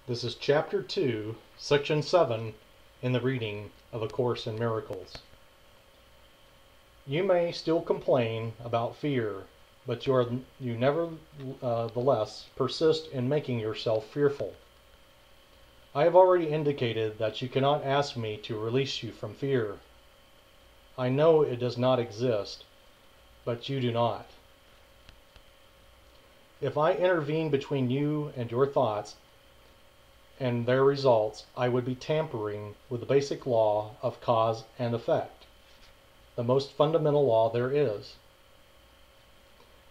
This is Chapter 2, Section 7 in the reading of A Course in Miracles. You may still complain about fear, but you nevertheless persist in making yourself fearful. I have already indicated that you cannot ask me to release you from fear. I know it does not exist, but you do not. If I intervene between you and your thoughts and their results, I would be tampering with the basic law of cause and effect, the most fundamental law there is.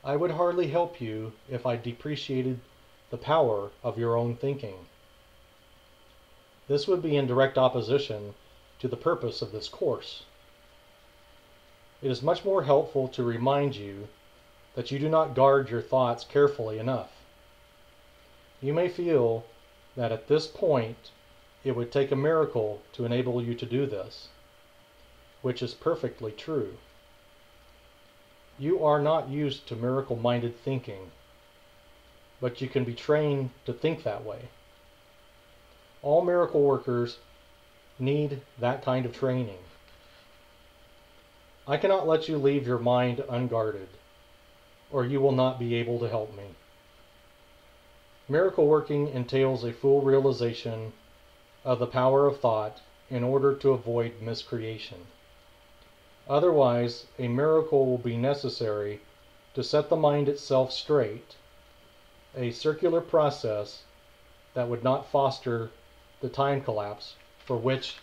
I would hardly help you if I depreciated the power of your own thinking. This would be in direct opposition to the purpose of this course. It is much more helpful to remind you that you do not guard your thoughts carefully enough. You may feel that at this point it would take a miracle to enable you to do this, which is perfectly true. You are not used to miracle-minded thinking, but you can be trained to think that way. All miracle workers need that kind of training. I cannot let you leave your mind unguarded, or you will not be able to help me. Miracle working entails a full realization of the power of thought in order to avoid miscreation. Otherwise, a miracle will be necessary to set the mind itself straight, a circular process that would not foster the time collapse for which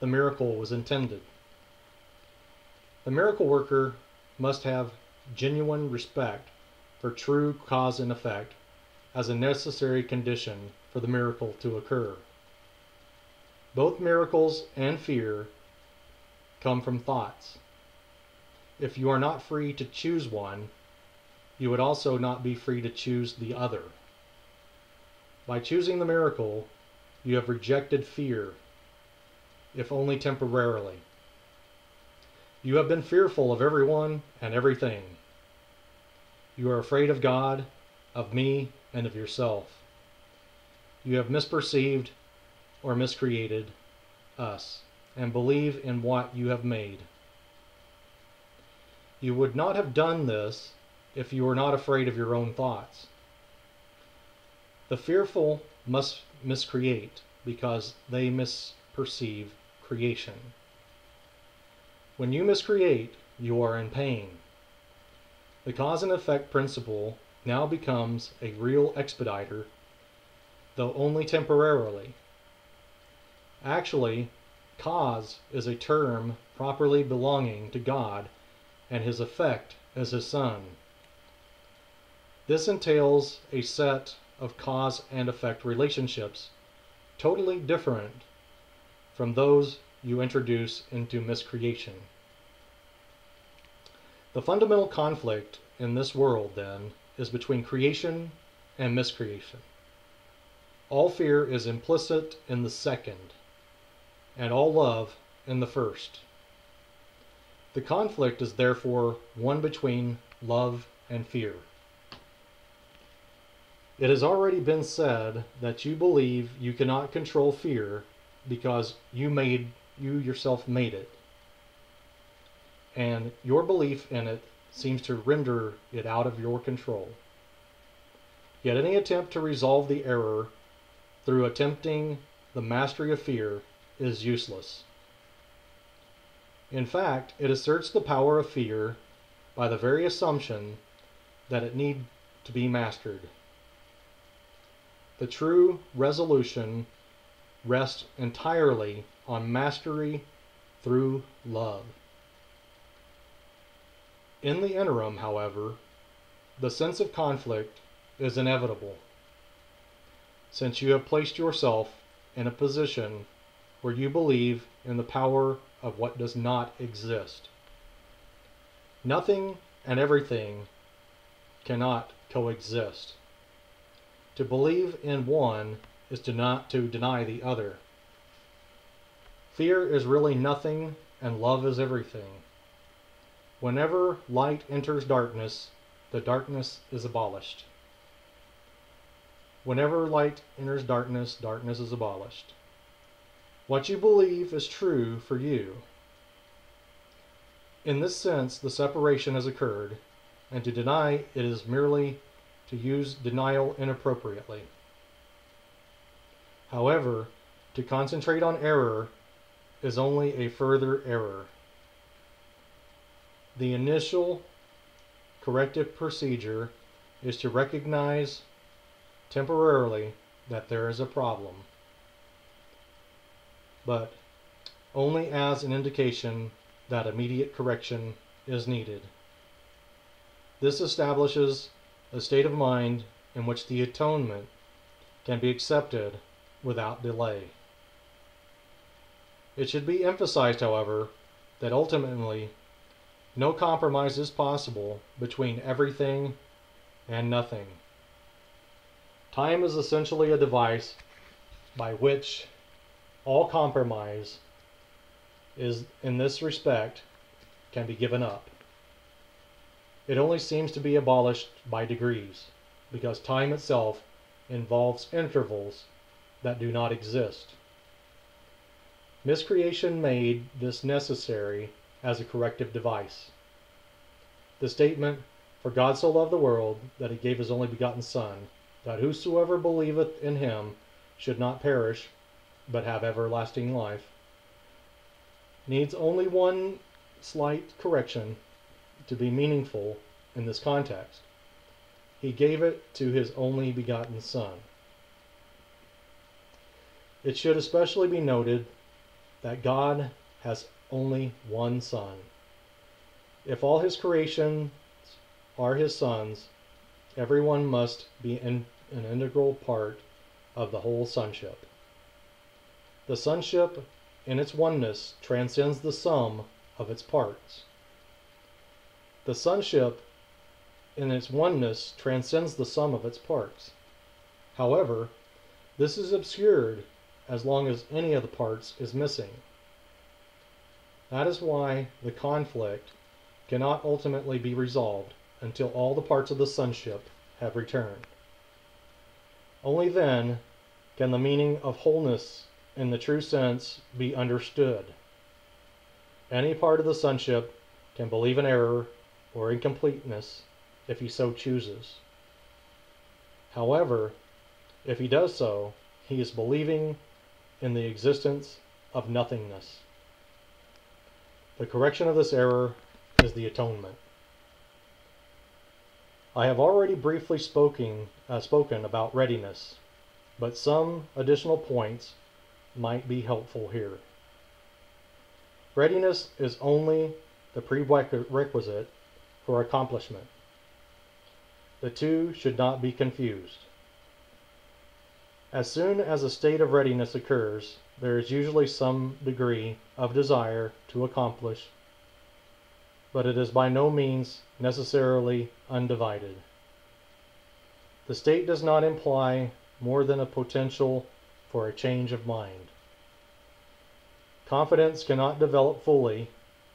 the miracle was intended. The miracle worker must have genuine respect for true cause and effect as a necessary condition for the miracle to occur. Both miracles and fear come from thoughts. If you are not free to choose one, you would also not be free to choose the other. By choosing the miracle, you have rejected fear, if only temporarily. You have been fearful of everyone and everything. You are afraid of God, of me, and of yourself. You have misperceived or miscreated us and believe in what you have made. You would not have done this if you were not afraid of your own thoughts. The fearful must miscreate because they misperceive creation. When you miscreate, you are in pain. The cause and effect principle now becomes a real expediter, though only temporarily. Actually, cause is a term properly belonging to God and his effect as his Son. This entails a set of cause and effect relationships totally different from those you introduce into miscreation. The fundamental conflict in this world, then, is between creation and miscreation. All fear is implicit in the second, and all love in the first. The conflict is therefore one between love and fear. It has already been said that you believe you cannot control fear because you yourself made it, and your belief in it seems to render it out of your control. Yet any attempt to resolve the error through attempting the mastery of fear is useless. In fact, it asserts the power of fear by the very assumption that it need to be mastered. The true resolution rests entirely on mastery through love. In the interim, however, the sense of conflict is inevitable, since you have placed yourself in a position where you believe in the power of what does not exist. Nothing and everything cannot coexist. To believe in one is to deny the other. Fear is really nothing and love is everything. Whenever light enters darkness, the darkness is abolished. Whenever light enters darkness, darkness is abolished. What you believe is true for you. In this sense, the separation has occurred, and to deny it is merely to use denial inappropriately. However, to concentrate on error is only a further error. The initial corrective procedure is to recognize temporarily that there is a problem, but only as an indication that immediate correction is needed. This establishes a state of mind in which the atonement can be accepted without delay. It should be emphasized, however, that ultimately no compromise is possible between everything and nothing. Time is essentially a device by which all compromise is, in this respect, can be given up. It only seems to be abolished by degrees, because time itself involves intervals that do not exist. Miscreation made this necessary as a corrective device. The statement, "For God so loved the world, that he gave his only begotten Son, that whosoever believeth in him should not perish, but have everlasting life," needs only one slight correction to be meaningful in this context. He gave it to his only begotten Son. It should especially be noted that God has only one Son. If all his creations are his sons, everyone must be an integral part of the whole sonship. The sonship in its oneness transcends the sum of its parts. The sonship in its oneness transcends the sum of its parts. However, this is obscured as long as any of the parts is missing. That is why the conflict cannot ultimately be resolved until all the parts of the sonship have returned. Only then can the meaning of wholeness in the true sense be understood. Any part of the sonship can believe in error or incompleteness if he so chooses. However, if he does so, he is believing in the existence of nothingness. The correction of this error is the atonement. I have already briefly spoken about readiness, but some additional points might be helpful here. Readiness is only the prerequisite for accomplishment. The two should not be confused. As soon as a state of readiness occurs, there is usually some degree of desire to accomplish, but it is by no means necessarily undivided. The state does not imply more than a potential for a change of mind. Confidence cannot develop fully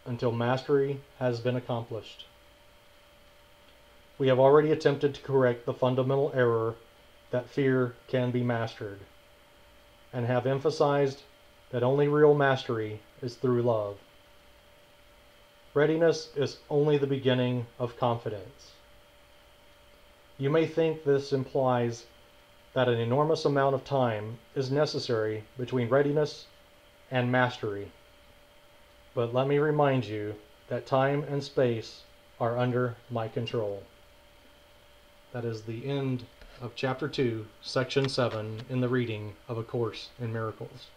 until mastery has been accomplished. We have already attempted to correct the fundamental error that fear can be mastered, and have emphasized that only real mastery is through love. Readiness is only the beginning of confidence. You may think this implies that an enormous amount of time is necessary between readiness and mastery, but let me remind you that time and space are under my control. That is the end of Chapter 2, Section 7 in the reading of A Course in Miracles.